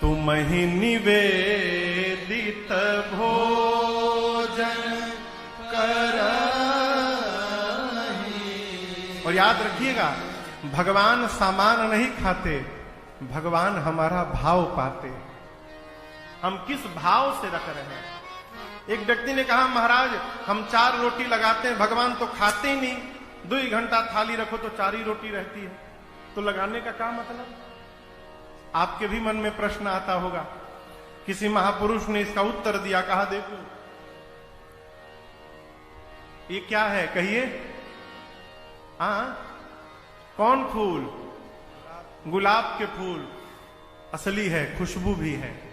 तुम ही निवेदित भोजन करहि। और याद रखिएगा, भगवान सामान नहीं खाते, भगवान हमारा भाव पाते। हम किस भाव से रख रहे हैं। एक व्यक्ति ने कहा, महाराज हम 4 रोटी लगाते हैं, भगवान तो खाते ही नहीं। 2 घंटा थाली रखो तो 4 ही रोटी रहती है, तो लगाने का क्या मतलब। आपके भी मन में प्रश्न आता होगा। किसी महापुरुष ने इसका उत्तर दिया, कहा देखो ये क्या है, कहिए। कौन फूल? गुलाब के फूल। असली है, खुशबू भी है।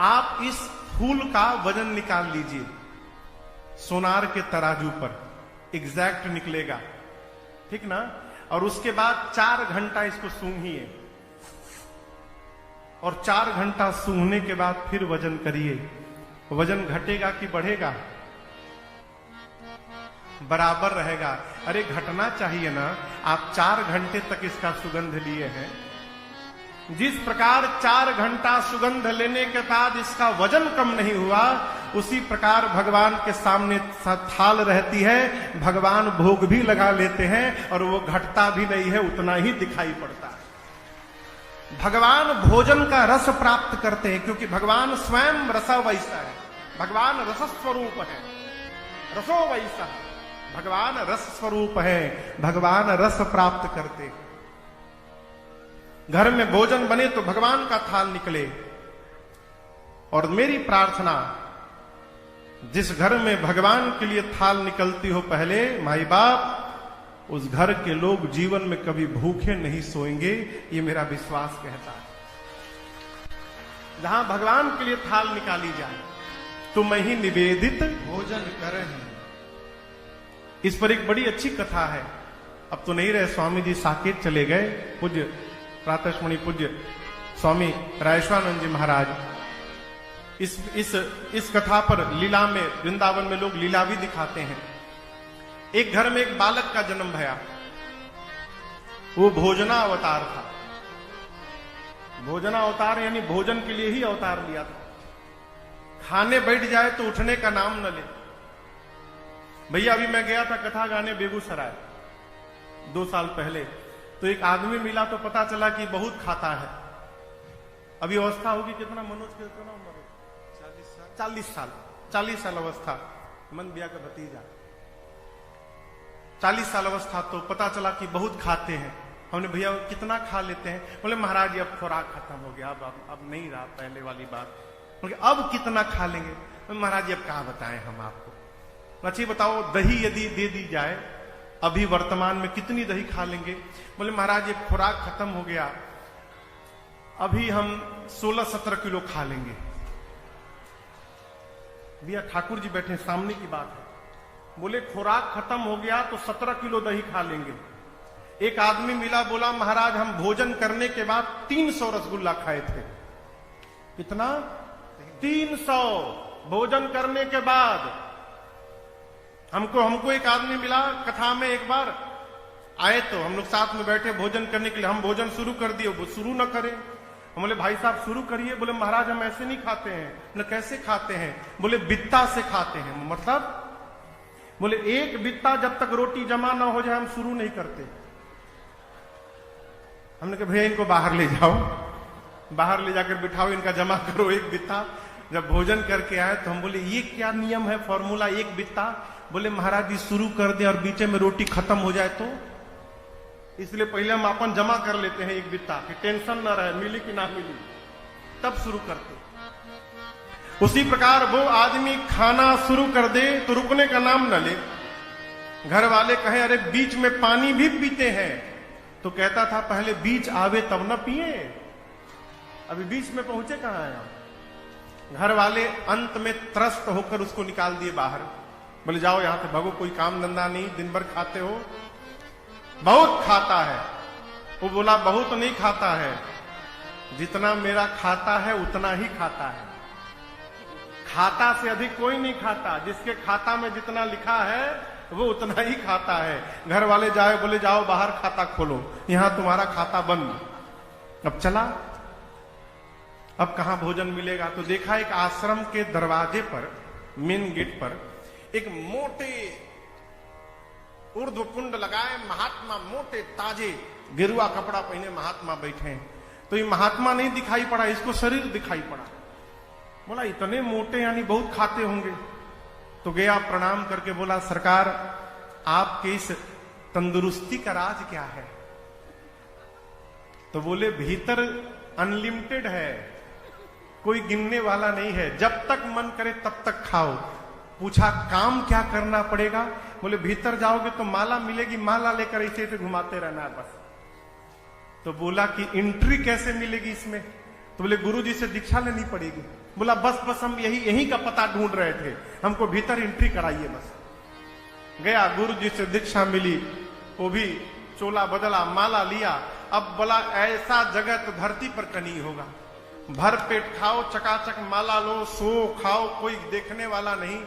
आप इस फूल का वजन निकाल लीजिए, सोनार के तराजू पर एग्जैक्ट निकलेगा, ठीक ना। और उसके बाद 4 घंटा इसको सूंघिए, और 4 घंटा सूंघने के बाद फिर वजन करिए। वजन घटेगा कि बढ़ेगा? बराबर रहेगा। अरे घटना चाहिए ना। आप 4 घंटे तक इसका सुगंध लिए हैं, जिस प्रकार 4 घंटा सुगंध लेने के बाद इसका वजन कम नहीं हुआ, उसी प्रकार भगवान के सामने थाल रहती है, भगवान भोग भी लगा लेते हैं और वो घटता भी नहीं है, उतना ही दिखाई पड़ता है। भगवान भोजन का रस प्राप्त करते हैं, क्योंकि भगवान स्वयं रस वैसा है। भगवान रस स्वरूप है, रसो वैसा। भगवान रस स्वरूप है, भगवान रस प्राप्त करते हैं। घर में भोजन बने तो भगवान का थाल निकले। और मेरी प्रार्थना, जिस घर में भगवान के लिए थाल निकलती हो पहले माई बाप, उस घर के लोग जीवन में कभी भूखे नहीं सोएंगे, ये मेरा विश्वास कहता है। जहां भगवान के लिए थाल निकाली जाए, तुम ही निवेदित भोजन करहि। इस पर एक बड़ी अच्छी कथा है। अब तो नहीं रहे, स्वामी जी साकेत चले गए, पूज्य प्रातस्मरणीय पूज्य स्वामी रायेश्वरानंद जी महाराज। इस कथा पर लीला में, वृंदावन में लोग लीला भी दिखाते हैं। एक घर में एक बालक का जन्म भया। वो भोजना अवतार था। भोजना अवतार यानी भोजन के लिए ही अवतार लिया था। खाने बैठ जाए तो उठने का नाम न ले। भैया अभी मैं गया था कथा गाने बेगूसराय 2 साल पहले, तो एक आदमी मिला तो पता चला कि बहुत खाता है। अभी अवस्था होगी कितना, मनोज के कितना उम्र है? 40 साल अवस्था। मन बिया का भतीजा 40 साल अवस्था। तो पता चला कि बहुत खाते हैं। हमने भैया कितना खा लेते हैं? बोले महाराज जी अब खुराक खत्म हो गया, अब नहीं रहा पहले वाली बात। बोले अब कितना खा लेंगे? महाराज जी अब क्या बताएं हम आपको। अच्छी बताओ, दही यदि दे दी जाए अभी वर्तमान में कितनी दही खा लेंगे? बोले महाराज ये खुराक खत्म हो गया, अभी हम 16-17 किलो खा लेंगे। भैया ठाकुर जी बैठे, सामने की बात है। बोले खुराक खत्म हो गया तो 17 किलो दही खा लेंगे। एक आदमी मिला, बोला महाराज हम भोजन करने के बाद 300 रसगुल्ला खाए थे। कितना? 300 भोजन करने के बाद। हमको एक आदमी मिला कथा में, एक बार आए तो हम लोग साथ में बैठे भोजन करने के लिए। हम भोजन शुरू कर दिए, वो शुरू न करें। हम बोले भाई साहब शुरू करिए। बोले महाराज हम ऐसे नहीं खाते हैं। बोले कैसे खाते हैं? बोले बित्ता से खाते हैं। मतलब? बोले एक बित्ता जब तक रोटी जमा ना हो जाए हम शुरू नहीं करते। हमने कहा भैया इनको बाहर ले जाओ, बाहर ले जाकर बिठाओ, इनका जमा करो एक बित्ता। जब भोजन करके आए तो हम बोले ये क्या नियम है, फॉर्मूला एक बित्ता? बोले महाराज जी शुरू कर दे और बीच में रोटी खत्म हो जाए तो, इसलिए पहले हम अपन जमा कर लेते हैं एक बित्ता, कि टेंशन ना रहे मिली कि ना मिली, तब शुरू करते। उसी प्रकार वो आदमी खाना शुरू कर दे तो रुकने का नाम न ले। घर वाले कहें अरे बीच में पानी भी पीते हैं, तो कहता था पहले बीच आवे तब न पिए। अभी बीच में पहुंचे कहां है आप? घर वाले अंत में त्रस्त होकर उसको निकाल दिए बाहर। बोले जाओ यहां से भागो, कोई काम धंधा नहीं, दिन भर खाते हो। बहुत खाता है। वो बोला बहुत नहीं खाता है, जितना मेरा खाता है उतना ही खाता है। खाता से अधिक कोई नहीं खाता। जिसके खाता में जितना लिखा है वो उतना ही खाता है। घर वाले जाए, बोले जाओ बाहर खाता खोलो, यहां तुम्हारा खाता बंद। अब चला अब कहां भोजन मिलेगा? तो देखा एक आश्रम के दरवाजे पर, मेन गेट पर एक मोटे ऊर्ध्वपुंड लगाए महात्मा, मोटे ताजे गेरुआ कपड़ा पहने महात्मा बैठे हैं। तो ये महात्मा नहीं दिखाई पड़ा, इसको शरीर दिखाई पड़ा। बोला इतने मोटे यानी बहुत खाते होंगे। तो गया प्रणाम करके बोला सरकार आपके इस तंदुरुस्ती का राज क्या है? तो बोले भीतर अनलिमिटेड है, कोई गिनने वाला नहीं है, जब तक मन करे तब तक खाओ। पूछा काम क्या करना पड़ेगा? बोले भीतर जाओगे तो माला मिलेगी, माला लेकर ऐसे ऐसे घुमाते रहना है बस। तो बोला कि एंट्री कैसे मिलेगी इसमें? तो बोले गुरुजी से दीक्षा लेनी पड़ेगी। बोला बस हम यही का पता ढूंढ रहे थे, हमको भीतर एंट्री कराइए बस। गया गुरुजी से दीक्षा मिली, वो भी चोला बदला, माला लिया। अब बोला ऐसा जगह तो धरती पर कहीं होगा, भर पेट खाओ, चकाचक माला लो, सो खाओ, कोई देखने वाला नहीं,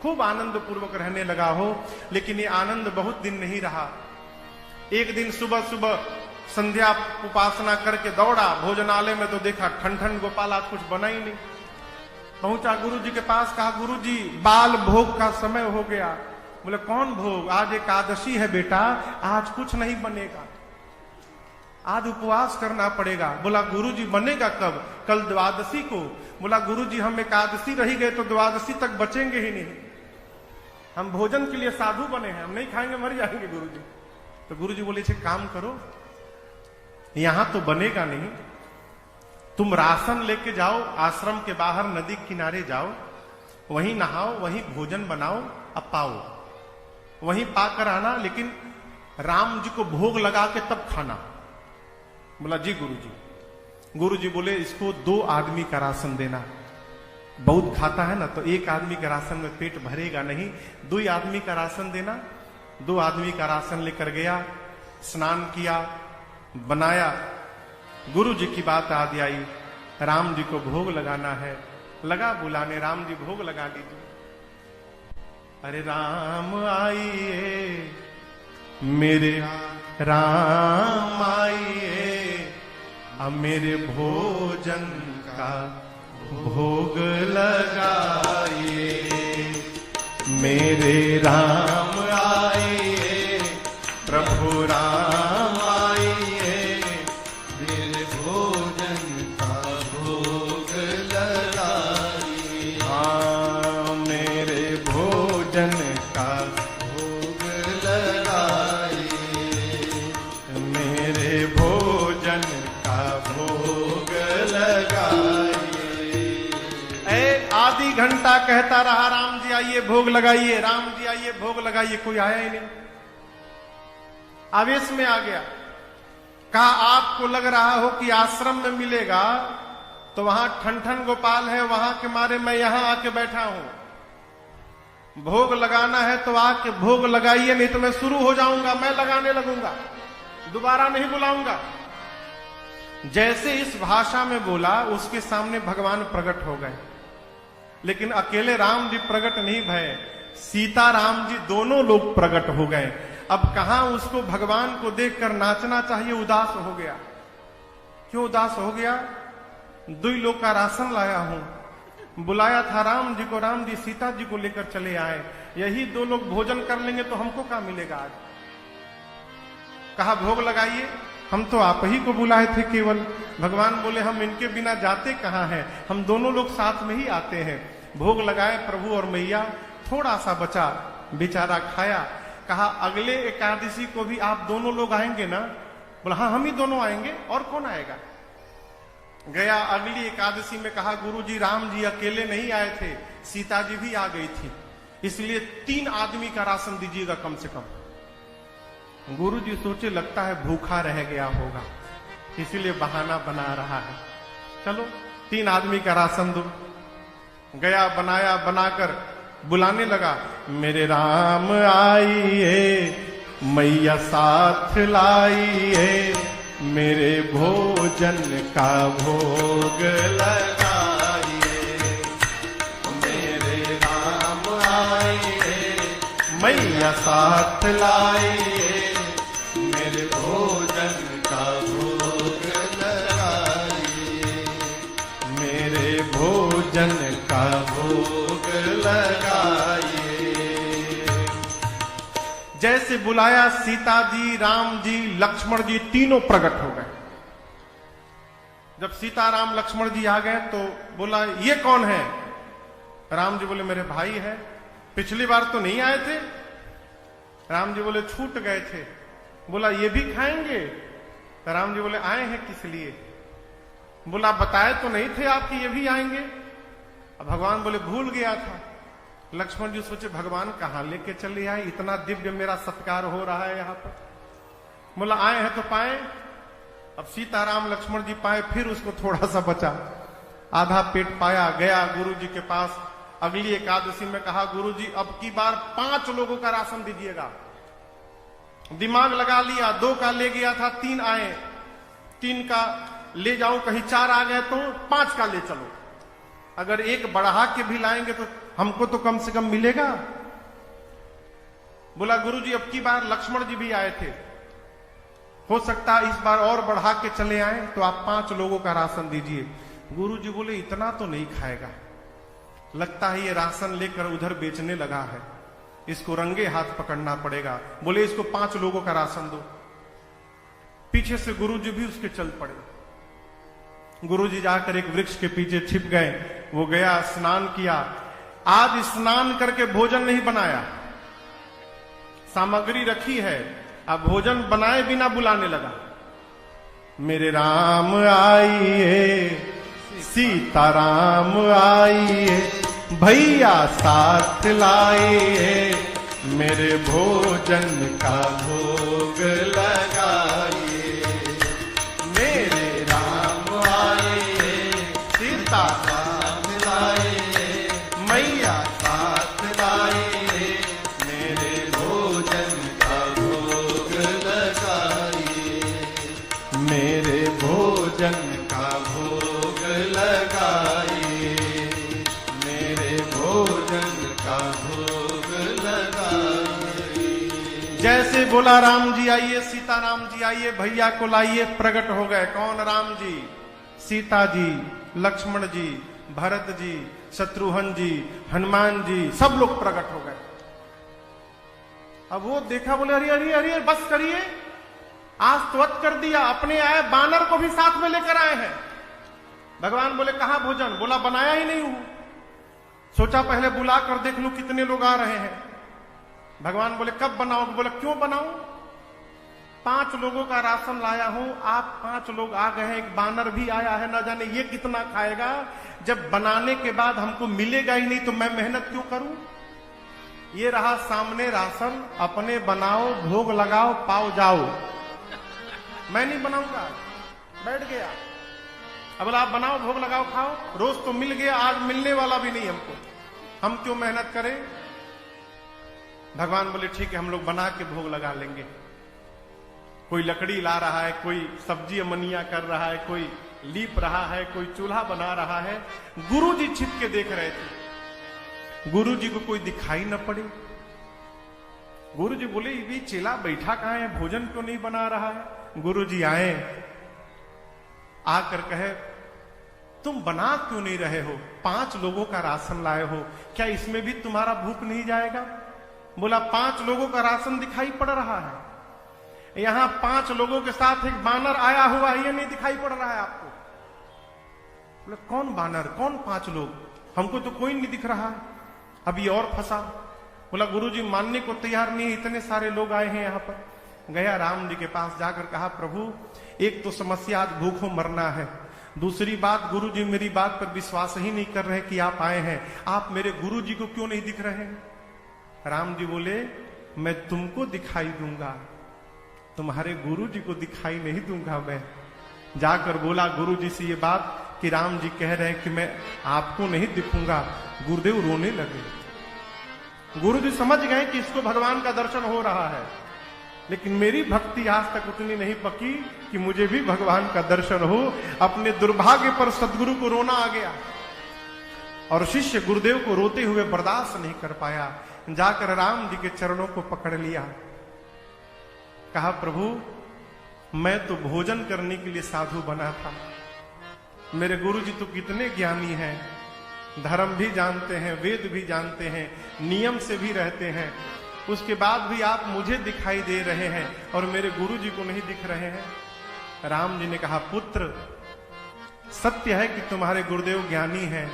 खूब आनंद पूर्वक रहने लगा हो। लेकिन ये आनंद बहुत दिन नहीं रहा। एक दिन सुबह सुबह संध्या उपासना करके दौड़ा भोजनालय में, तो देखा ठन गोपाल आज कुछ बना ही नहीं। पहुंचा गुरुजी के पास, कहा गुरुजी बाल भोग का समय हो गया। बोले कौन भोग? आज एकादशी है बेटा, आज कुछ नहीं बनेगा, आज उपवास करना पड़ेगा। बोला गुरुजी बनेगा कब? कल द्वादशी को। बोला गुरुजी हम एकादशी रही गए तो द्वादशी तक बचेंगे ही नहीं, हम भोजन के लिए साधु बने हैं, हम नहीं खाएंगे मर जाएंगे गुरुजी। तो गुरुजी बोले छे काम करो, यहां तो बनेगा नहीं, तुम राशन लेके जाओ, आश्रम के बाहर नदी किनारे जाओ, वहीं नहाओ, वहीं भोजन बनाओ, अब पाओ, वहीं पाकर आना, लेकिन राम जी को भोग लगा के तब खाना। बोला जी गुरुजी। गुरुजी बोले इसको 2 आदमी का राशन देना, बहुत खाता है ना, तो 1 आदमी का राशन में पेट भरेगा नहीं, 2 आदमी का राशन देना। 2 आदमी का राशन लेकर गया, स्नान किया, बनाया। गुरुजी की बात याद आई, राम जी को भोग लगाना है, लगा बुलाने, राम जी भोग लगा दीजिए। अरे राम आइए मेरे राम आइए, अब मेरे भोजन का भोग लगाइए। मेरे राम आइए, प्रभु राम आइए, मेरे भोजन का भोग लगाइए। हाँ मेरे भोजन का भोग लगाइए, मेरे भोजन का भोग लगाइए। आधी घंटा कहता रहा राम जी आइए भोग लगाइए, राम जी आइए भोग लगाइए, कोई आया ही नहीं। आवेश में आ गया, कहा आपको लग रहा हो कि आश्रम में मिलेगा, तो वहां ठन गोपाल है, वहां के मारे मैं यहां आके बैठा हूं। भोग लगाना है तो आके भोग लगाइए, नहीं तो मैं शुरू हो जाऊंगा, मैं लगाने लगूंगा, दोबारा नहीं बुलाऊंगा। जैसे इस भाषा में बोला, उसके सामने भगवान प्रकट हो गए। लेकिन अकेले राम जी प्रकट नहीं भये, सीता राम जी दोनों लोग प्रकट हो गए। अब कहां उसको भगवान को देखकर नाचना चाहिए, उदास हो गया। क्यों उदास हो गया? 2 लोग का राशन लाया हूं, बुलाया था राम जी को, राम जी सीता जी को लेकर चले आए, यही 2 लोग भोजन कर लेंगे तो हमको क्या मिलेगा आज? कहा भोग लगाइए, हम तो आप ही को बुलाए थे केवल। भगवान बोले हम इनके बिना जाते कहां हैं, हम दोनों लोग साथ में ही आते हैं। भोग लगाए प्रभु और मैया, थोड़ा सा बचा, बेचारा खाया। कहा अगले एकादशी को भी आप दोनों लोग आएंगे ना? बोला हाँ हम ही दोनों आएंगे, और कौन आएगा? गया अगली एकादशी में, कहा गुरुजी राम जी अकेले नहीं आए थे, सीता जी भी आ गई थी, इसलिए 3 आदमी का राशन दीजिएगा कम से कम। गुरुजी सोचे लगता है भूखा रह गया होगा, इसीलिए बहाना बना रहा है, चलो 3 आदमी का राशन दो। गया बनाया, बनाकर बुलाने लगा, मेरे राम आइए मैया साथ लाइए, मेरे भोजन का भोग लगाइए। मेरे राम आइए मैया साथ लाइए, मेरे भोजन का भोग लगाइए। बुलाया सीता जी, राम जी, लक्ष्मण जी तीनों प्रकट हो गए। जब सीता राम लक्ष्मण जी आ गए तो बोला ये कौन है? राम जी बोले मेरे भाई है, पिछली बार तो नहीं आए थे। राम जी बोले छूट गए थे। बोला ये भी खाएंगे? तो राम जी बोले आए हैं किस लिए? बोला बताए तो नहीं थे आप कि ये भी आएंगे। अब भगवान बोले भूल गया था। लक्ष्मण जी सोचे भगवान कहां लेके चले आए, इतना दिव्य मेरा सत्कार हो रहा है यहां पर। बोला आए हैं तो पाए। अब सीताराम लक्ष्मण जी पाए, फिर उसको थोड़ा सा बचा, आधा पेट पाया, गया गुरु जी के पास। अगली एकादशी में कहा गुरु जी अब की बार 5 लोगों का राशन दीजिएगा। दिमाग लगा लिया, 2 का ले गया था, 3 आए, 3 का ले जाऊं, कहीं 4 आ गए तो 5 का ले चलो। अगर 1 बढ़ा के भी लाएंगे तो हमको तो कम से कम मिलेगा। बोला गुरु जी अब की बार लक्ष्मण जी भी आए थे, हो सकता है इस बार और बढ़ा के चले आए, तो आप 5 लोगों का राशन दीजिए। गुरु जी बोले इतना तो नहीं खाएगा, लगता है ये राशन लेकर उधर बेचने लगा है, इसको रंगे हाथ पकड़ना पड़ेगा। बोले इसको 5 लोगों का राशन दो। पीछे से गुरु जी भी उसके चल पड़े। गुरु जी जाकर एक वृक्ष के पीछे छिप गए। वो गया, स्नान किया। आज स्नान करके भोजन नहीं बनाया, सामग्री रखी है, अब भोजन बनाए बिना बुलाने लगा। मेरे राम आइए, सीताराम आइए, भैया साथ लाइए, मेरे भोजन का भोग लगाइए। मेरे राम आइए, सीताराम लाइए, मैया साथ लाइए, मेरे भोजन का भोग लगाइए, मेरे भोजन का भोग लगाइए, मेरे भोजन का भोग लगाइए। जैसे बोला राम जी आइए, सीताराम जी आइए, भैया को लाइए, प्रकट हो गए। कौन? राम जी, सीता जी, लक्ष्मण जी, भरत जी, शत्रुघ्न जी, हनुमान जी, सब लोग प्रकट हो गए। अब वो देखा, बोले अरे अरे अरे बस करिए, आज तो वध कर दिया, अपने आए बानर को भी साथ में लेकर आए हैं। भगवान बोले कहां भोजन? बोला बनाया ही नहीं हूं, सोचा पहले बुला कर देख लूं कितने लोग आ रहे हैं। भगवान बोले कब बनाओगे? बोला क्यों बनाऊं, 5 लोगों का राशन लाया हूं, आप 5 लोग आ गए हैं, एक बानर भी आया है, ना जाने ये कितना खाएगा। जब बनाने के बाद हमको मिलेगा ही नहीं तो मैं मेहनत क्यों करूं। ये रहा सामने राशन, अपने बनाओ, भोग लगाओ, पाओ जाओ। मैं नहीं बनाऊंगा, बैठ गया। अब बोला आप बनाओ, भोग लगाओ, खाओ। रोज तो मिल गया, आज मिलने वाला भी नहीं हमको, हम क्यों मेहनत करें। भगवान बोले ठीक है, हम लोग बना के भोग लगा लेंगे। कोई लकड़ी ला रहा है, कोई सब्जी अमनिया कर रहा है, कोई लीप रहा है, कोई चूल्हा बना रहा है। गुरु जी छिप के देख रहे थे। गुरु जी को कोई दिखाई न पड़े। गुरु जी बोले ये चेला बैठा कहां है, भोजन क्यों नहीं बना रहा है। गुरु जी आए, आकर कहे तुम बना क्यों नहीं रहे हो, 5 लोगों का राशन लाए हो, क्या इसमें भी तुम्हारा भूख नहीं जाएगा। बोला 5 लोगों का राशन दिखाई पड़ रहा है, यहां 5 लोगों के साथ एक बानर आया हुआ है, ये नहीं दिखाई पड़ रहा है आपको। बोले कौन बानर, कौन 5 लोग, हमको तो कोई नहीं दिख रहा है। अब ये और फंसा। बोला गुरुजी मानने को तैयार नहीं, इतने सारे लोग आए हैं यहां पर। गया राम जी के पास, जाकर कहा प्रभु एक तो समस्या आज भूखों मरना है, दूसरी बात गुरु जी मेरी बात पर विश्वास ही नहीं कर रहे कि आप आए हैं, आप मेरे गुरु जी को क्यों नहीं दिख रहे हैं। राम जी बोले मैं तुमको दिखाई दूंगा, तुम्हारे गुरु जी को दिखाई नहीं दूंगा मैं। जाकर बोला गुरु जी से ये बात कि राम जी कह रहे हैं कि मैं आपको नहीं दिखूंगा। गुरुदेव रोने लगे। गुरु जी समझ गए कि इसको भगवान का दर्शन हो रहा है, लेकिन मेरी भक्ति आज तक उतनी नहीं पकी कि मुझे भी भगवान का दर्शन हो। अपने दुर्भाग्य पर सदगुरु को रोना आ गया और शिष्य गुरुदेव को रोते हुए बर्दाश्त नहीं कर पाया। जाकर राम जी के चरणों को पकड़ लिया, कहा प्रभु मैं तो भोजन करने के लिए साधु बना था, मेरे गुरु जी तो कितने ज्ञानी हैं, धर्म भी जानते हैं, वेद भी जानते हैं, नियम से भी रहते हैं, उसके बाद भी आप मुझे दिखाई दे रहे हैं और मेरे गुरु जी को नहीं दिख रहे हैं। राम जी ने कहा, पुत्र सत्य है कि तुम्हारे गुरुदेव ज्ञानी हैं,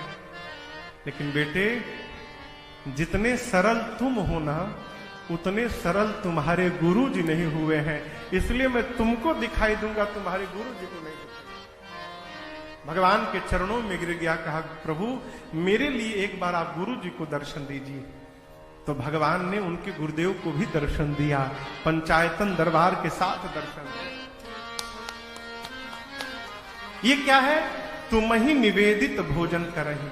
लेकिन बेटे जितने सरल तुम हो ना, उतने सरल तुम्हारे गुरु जी नहीं हुए हैं, इसलिए मैं तुमको दिखाई दूंगा, तुम्हारे गुरु जी को नहीं दिखाई। भगवान के चरणों में गिर गया, कहा प्रभु मेरे लिए एक बार आप गुरु जी को दर्शन दीजिए। तो भगवान ने उनके गुरुदेव को भी दर्शन दिया, पंचायतन दरबार के साथ दर्शन दिया। ये क्या है? तुम ही निवेदित भोजन करही।